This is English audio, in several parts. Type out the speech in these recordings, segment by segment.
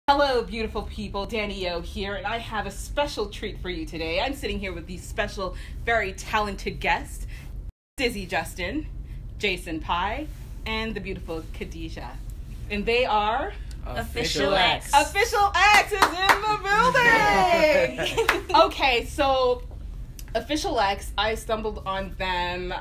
Hello, beautiful people. Danny O here, and I have a special treat for you today. I'm sitting here with these special, very talented guests, Dizzy Justin, Jason Pye, and the beautiful Khadija. And they are... Official X. Official X is in the building! Okay, so... Official X, I stumbled on them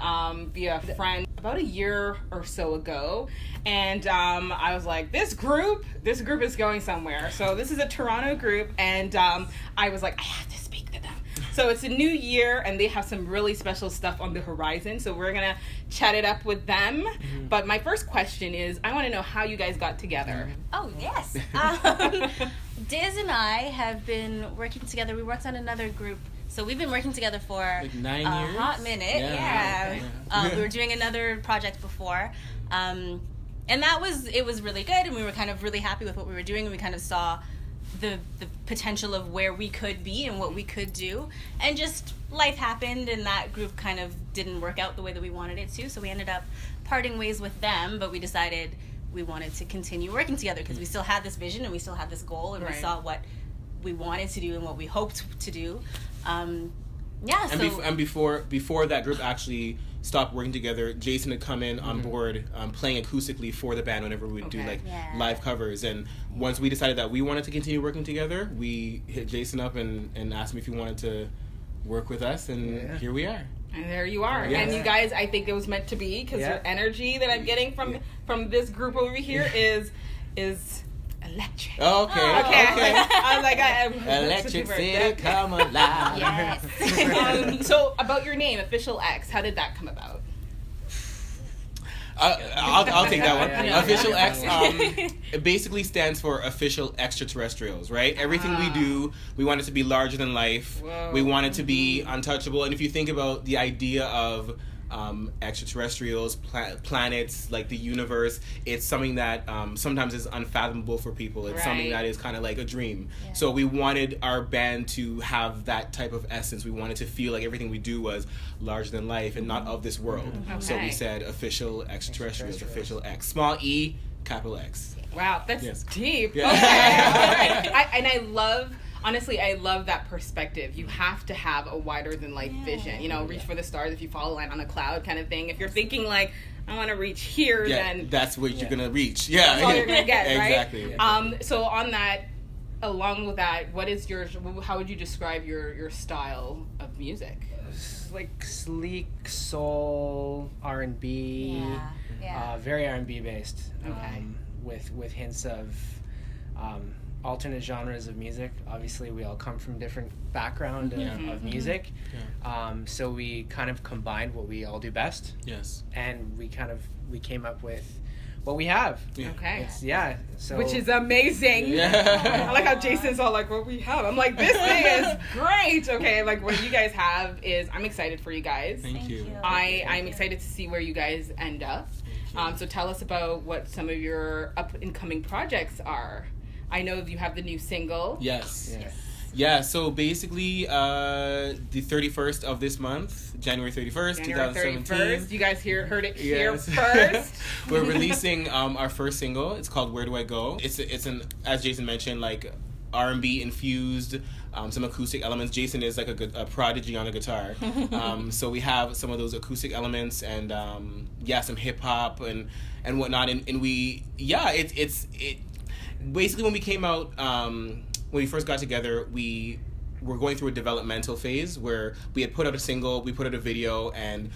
via a friend about a year or so ago, and I was like, this group is going somewhere. So this is a Toronto group, and I was like, I have to speak to them. So it's a new year, and they have some really special stuff on the horizon, so we're gonna chat it up with them. Mm-hmm. But my first question is, I want to know how you guys got together. Oh, yes. Diz and I have been working together. We worked on another group. So we've been working together for like 9 years? A hot minute. Yeah. We were doing another project before. And it was really good, and we were kind of really happy with what we were doing, and we kind of saw the potential of where we could be and what we could do. And just life happened, and that group kind of didn't work out the way that we wanted it to, so we ended up parting ways with them, but we decided we wanted to continue working together because we still had this vision and we still had this goal, and we saw what we wanted to do and what we hoped to do. Before that group actually stopped working together, Jason had come in on board playing acoustically for the band whenever we would do live covers. And once we decided that we wanted to continue working together, we hit Jason up and asked him if he wanted to work with us, and here we are. And there you are. Yes. And you guys, I think it was meant to be, because your energy that I'm getting from this group over here is electric. Oh, okay. I was like, Electric City, come alive. Yes. So about your name, Official X, how did that come about? I'll take that one. Official X, it basically stands for Official Extraterrestrials, right? Everything we do, we want it to be larger than life. Whoa. We want it to be untouchable. And if you think about the idea of extraterrestrials, planets, like the universe, it's something that sometimes is unfathomable for people. It's something that is kind of like a dream. Yeah. So we wanted our band to have that type of essence. We wanted to feel like everything we do was larger than life and not of this world. Okay. So we said Official Extraterrestrials, Official X. Small E, capital X. Wow, that's deep. Yeah. Okay. Honestly, I love that perspective. You have to have a wider than life vision. You know, reach for the stars if you fall line on a cloud kind of thing. If you're thinking like, I want to reach here, then that's what you're gonna reach. Yeah, that's all you're gonna get, right? Exactly. So on that, along with that, how would you describe your style of music? Like sleek soul, R&B, very R&B based. Okay. With hints of alternate genres of music. Obviously, we all come from different background of music, so we kind of combined what we all do best. Yes, and we came up with what we have. Yeah. Okay. Which is amazing. Yeah. I like how Jason's all like, what we have. I'm like, this thing is great. Okay, like what you guys have is, I'm excited for you guys. Thank you. I'm excited to see where you guys end up. So tell us about what some of your up and coming projects are. I know you have the new single. Yes. Yeah, so basically, the 31st of this month, January 31st, 2017. You guys heard it here first. We're releasing our first single. It's called Where Do I Go? It's an, as Jason mentioned, like R&B infused, some acoustic elements. Jason is like a prodigy on a guitar. So we have some of those acoustic elements and, some hip hop and whatnot. And we, basically, when we came out, when we first got together, we were going through a developmental phase where we had put out a single, we put out a video, and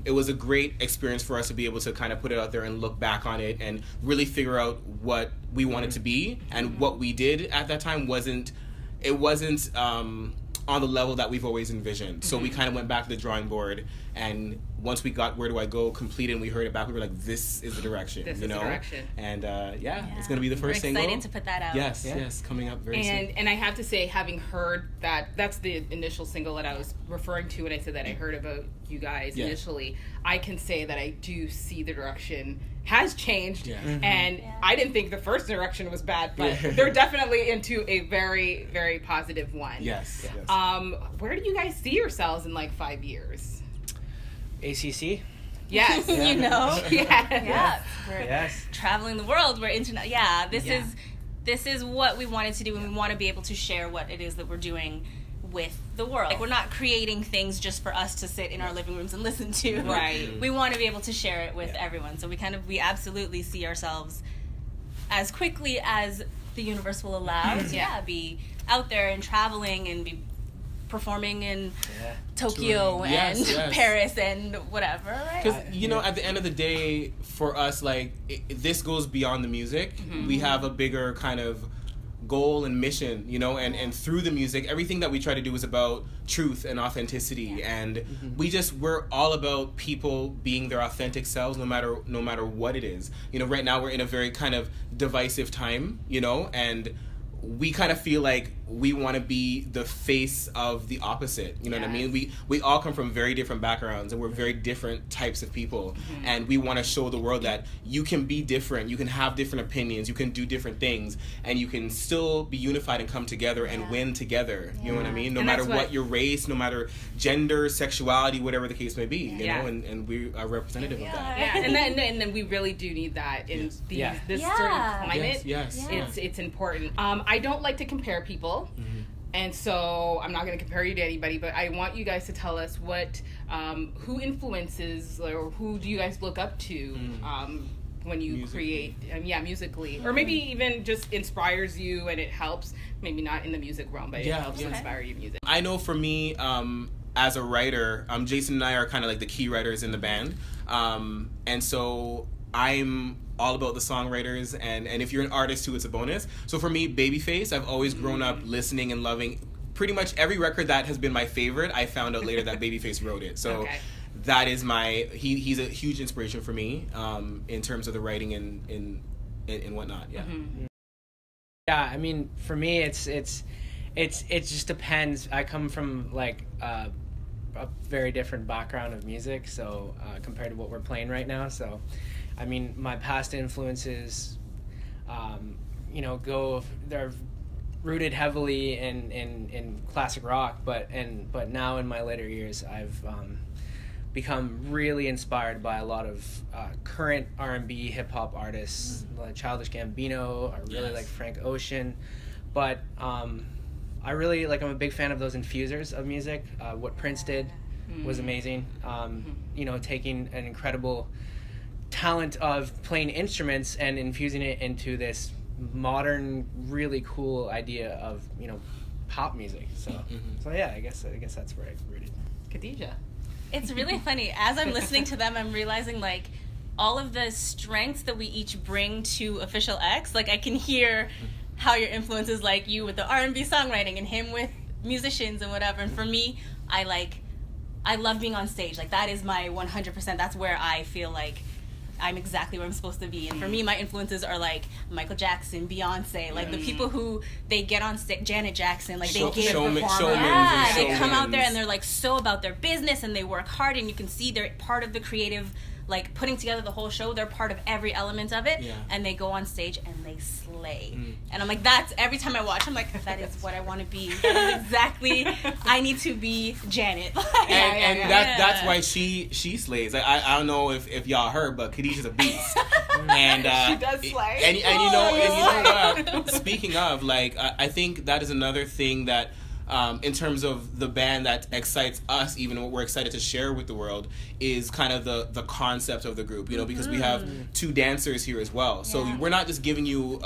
it was a great experience for us to be able to kind of put it out there and look back on it and really figure out what we wanted to be. And what we did at that time wasn't on the level that we've always envisioned. So we kind of went back to the drawing board, and once we got Where Do I Go completed and we heard it back, we were like, this is the direction. This is the direction. And it's going to be the first single. We're excited to put that out. Yes, coming up very soon. And I have to say, having heard that's the initial single that I was referring to when I said that I heard about you guys initially, I can say that I do see the direction has changed, and I didn't think the first direction was bad, but they're definitely into a very, very positive one. Yes. Where do you guys see yourselves in like 5 years? ACC. Yes. You know? Yes. We're traveling the world. We're this this is what we wanted to do, and we want to be able to share what it is that we're doing with the world. Like, we're not creating things just for us to sit in our living rooms and listen to. Right. We want to be able to share it with everyone. So we absolutely see ourselves, as quickly as the universe will allow, to be out there and traveling and be performing in Tokyo and Paris and whatever, right? Because, at the end of the day, for us, like, this goes beyond the music. We have a bigger kind of goal and mission, and through the music, everything that we try to do is about truth and authenticity, and we're all about people being their authentic selves, no matter what it is. Right now we're in a very kind of divisive time, and we kind of feel like we want to be the face of the opposite. You know what I mean? We all come from very different backgrounds, and we're very different types of people. And we want to show the world that you can be different, you can have different opinions, you can do different things, and you can still be unified and come together and win together. You know what I mean? No matter what your race, no matter gender, sexuality, whatever the case may be. You know, and we are representative of that. Yeah, and then we really do need that in this certain climate. It's important. I don't like to compare people. And so I'm not going to compare you to anybody, but I want you guys to tell us who influences, or who do you guys look up to when you create, musically, or maybe even just inspires you and it helps, maybe not in the music realm, but it helps inspire you music. I know for me, as a writer, Jason and I are kind of like the key writers in the band, and so I'm all about the songwriters, and if you're an artist too, it's a bonus. So for me, Babyface, I've always grown up listening and loving pretty much every record that has been my favorite. I found out later that Babyface wrote it. So that is he's a huge inspiration for me, in terms of the writing and whatnot. I mean, for me, it just depends. I come from like a very different background of music, so compared to what we're playing right now. So I mean, my past influences, they're rooted heavily in classic rock, but now in my later years, I've become really inspired by a lot of current R&B hip hop artists, like Childish Gambino. I really like Frank Ocean, but I really I'm a big fan of those infusers of music. What Prince did was amazing. Taking an incredible talent of playing instruments and infusing it into this modern, really cool idea of pop music. So I guess that's where I rooted. Khadija, it's really funny as I'm listening to them. I'm realizing all of the strengths that we each bring to Official X. I can hear how your influence is you with the R&B songwriting and him with musicians and whatever. And for me, I love being on stage. That is my 100%. That's where I feel like I'm exactly where I'm supposed to be. And for me, my influences are Michael Jackson, Beyonce, the people who they get on stage, Janet Jackson, they give performance. They come out there and they're so about their business and they work hard, and you can see they're part of the creative, putting together the whole show. They're part of every element of it, and they go on stage and they slay. And I'm that's every time I watch, I'm that is what I want to be. That is exactly, I need to be Janet. That's why she slays. I don't know if y'all heard, but Khadijah's a beast. And she does slay. And you know what? Speaking of, I think that is another thing that, in terms of the band that excites us, even what we're excited to share with the world, is kind of the concept of the group, because we have two dancers here as well. So we're not just giving you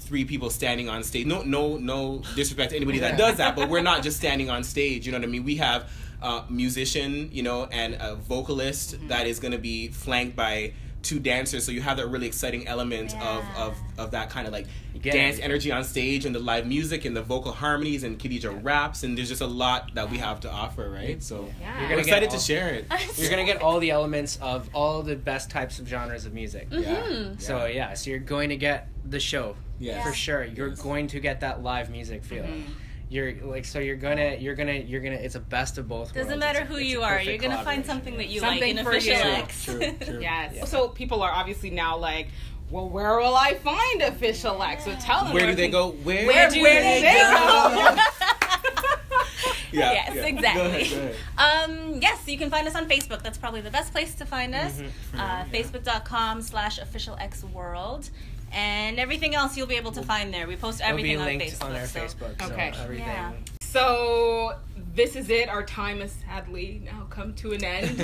three people standing on stage. No disrespect to anybody that does that, but we're not just standing on stage, you know what I mean? We have a musician, and a vocalist that is going to be flanked by two dancers, so you have that really exciting element of that kind of dance energy on stage, and the live music and the vocal harmonies, and Khadija raps, and there's just a lot that we have to offer, right? So we're excited to share it. You're gonna get all the elements of all the best types of genres of music. So you're going to get the show for sure. You're going to get that live music feel. You're gonna it's a best of both worlds. Doesn't matter who you are, you're gonna find something that you like in Official X. True. Yes. So people are obviously now well, where will I find Official X? So tell them. Where do they go? Where do they go? Yes, exactly. Go ahead. Yes, you can find us on Facebook. That's probably the best place to find us. Facebook.com/officialxworld. And everything else you'll be able to find there. We post everything It'll be on linked Facebook. on our so. Facebook. So Okay. everything. Yeah. So this is it. Our time has sadly now come to an end.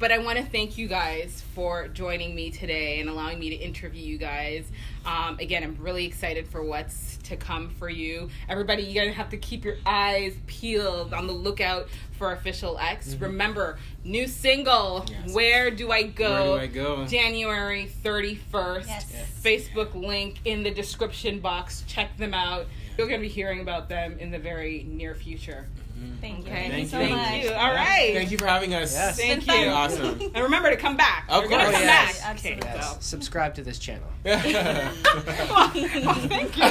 But I want to thank you guys for joining me today and allowing me to interview you guys. Again, I'm really excited for what's to come for you. Everybody, you're going to have to keep your eyes peeled, on the lookout for Official X. Remember, new single, Where Do I Go? Where Do I Go? January 31st. Yes. Facebook link in the description box. Check them out. You're going to be hearing about them in the very near future. Thank you. Okay. Thank you so Thank much. you. All right. Thank you for having us. Yes. Thank It's been you. fun. Awesome. And remember to come back. Of You're going to course. come Yes, back. absolutely. Okay, Yes. so. Subscribe to this channel. Well, thank you.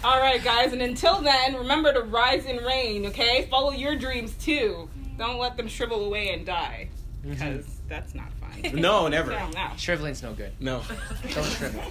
All right, guys. And until then, remember to rise in rain, okay? Follow your dreams, too. Don't let them shrivel away and die. Because that's not fun. No, never. No, no. Shriveling's no good. No. Don't shrivel.